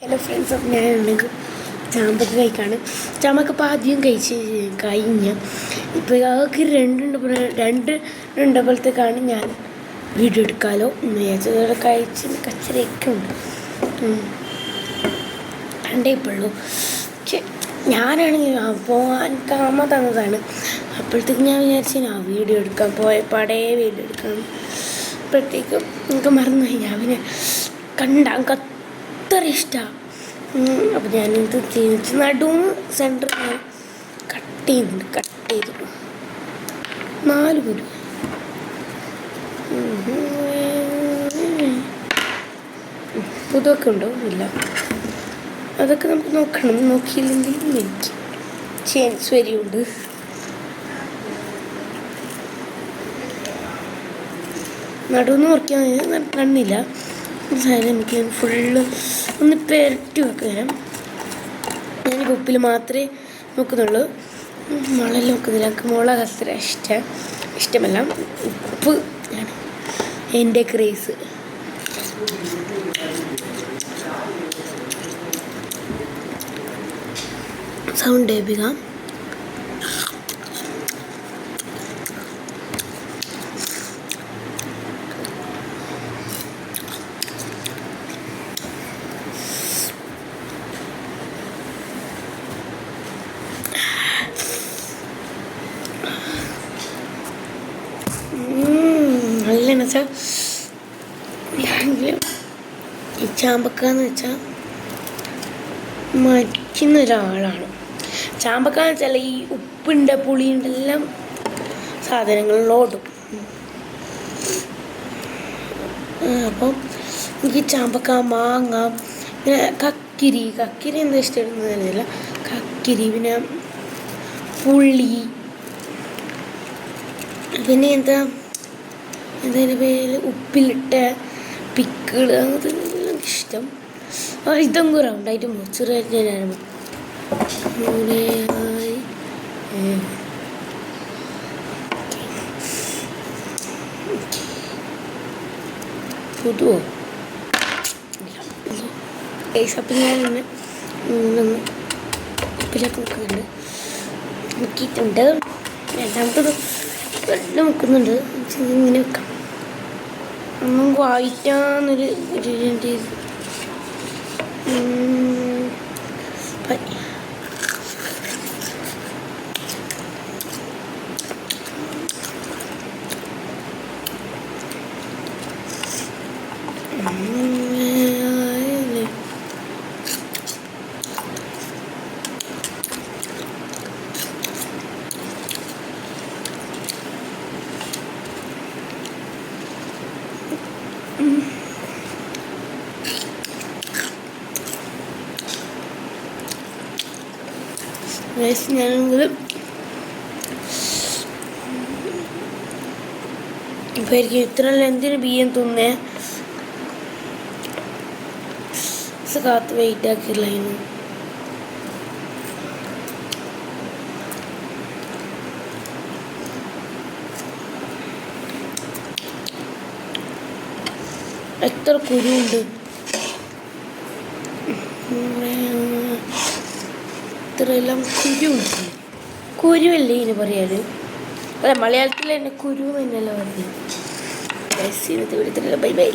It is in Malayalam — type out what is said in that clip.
ഹലോ ഫ്രണ്ട്സ്, അപ്പം ഞാനുണ്ടെങ്കിൽ ചാമ്പക്ക കഴിക്കാണ്. ചാമ്പക്ക ഇപ്പോൾ ആദ്യം കഴിഞ്ഞ ഇപ്പോൾ ആൾക്ക് രണ്ടുണ്ടപ്പോഴത്തേക്കാണ് ഞാൻ വീഡിയോ എടുക്കാമല്ലോ എന്ന് വിചാരിച്ചത്. കഴിച്ച് കച്ചറയൊക്കെ ഉണ്ട്, രണ്ടേ ഇപ്പോഴുള്ളൂ. പക്ഷെ ഞാനാണെങ്കിൽ പോകാൻ അമ്മ തന്നതാണ്. അപ്പോഴത്തേക്ക് ഞാൻ വിചാരിച്ചു ഞാൻ വീഡിയോ എടുക്കാൻ പോയപ്പാടേ വീഡിയോ എടുക്കണം. അപ്പോഴത്തേക്കും എനിക്ക് മറന്നുപോയി. ഞാൻ പിന്നെ എനിക്ക് അത്ര ഇഷ്ടമാണ്. അപ്പോൾ ഞാനിത് തിരിച്ച് നടുന്ന് സെൻറ്റർ കട്ട് ചെയ്തു 4 കുരു. പുതുവൊക്കെ ഉണ്ടോ? ഇല്ല. അതൊക്കെ നമുക്ക് നോക്കണം. നോക്കിയില്ലെങ്കിൽ എനിക്ക് ചേഞ്ച് വരെയുണ്ട്. നടുവെന്ന് മുറിക്കാൻ കണ്ണില്ല. എനിക്ക് ഫുള്ള് ഒന്ന് പെരട്ടി വെക്കാം. ഞാനിപ്പോൾ ഉപ്പിൽ മാത്രമേ നോക്കുന്നുള്ളൂ, മുളക് നോക്കുന്നില്ല. എനിക്ക് മുളക് അത്ര ഇഷ്ടമല്ല. ഉപ്പ് ആണ് എൻ്റെ ക്രേസ്. സൗണ്ട് കേൾപ്പിക്കാം. നല്ലതെന്ന് വെച്ചാൽ ഈ ചാമ്പക്കാന്ന് വെച്ചാൽ മരിക്കുന്ന ഒരാളാണ്. ചാമ്പക്കാന്ന് വെച്ചാൽ ഈ ഉപ്പുണ്ട്, പുളിയുണ്ട്, എല്ലാം സാധനങ്ങളിലോട്ടും. അപ്പം എനിക്ക് ചാമ്പക്ക, മാങ്ങ, പിന്നെ കക്കിരി എന്താ ഇഷ്ടപ്പെടുന്നതല്ല. കക്കിരി, പിന്നെ പുളി, പിന്നെ എന്തായാലും പേര് ഉപ്പിലിട്ട പിക്കിൾ, അങ്ങനത്തെ എല്ലാം ഇഷ്ടം. ഇതും കൂടെ ഉണ്ടായിട്ട് ചെറുതായിട്ട് ഞാനാണ് പുതുവോ അപ്പം ഞാനിന്ന് ഉപ്പിലൊക്കെ നോക്കിയിട്ടുണ്ട്. രണ്ടാമത്തത് വെള്ളം വെക്കുന്നുണ്ട്. ഇങ്ങനെ വെക്കാം. ഒന്നും വായിക്കാന്നൊരു ഞാനെങ്കിൽ ഇപ്പം എനിക്ക് ഇത്ര എന്തിനു ബിയ്യം തിന്നേ കാത്ത് വെയിറ്റ് ആക്കിയില്ലായിരുന്നു. എത്ര കുരുണ്ട്, ഇത്രയെല്ലാം കുരുണ്ട്. കുരുവല്ലേ ഇതിന് പറയാറ്? അല്ല, മലയാളത്തിൽ തന്നെ കുരു എന്നല്ല പറഞ്ഞത്. Bye bye.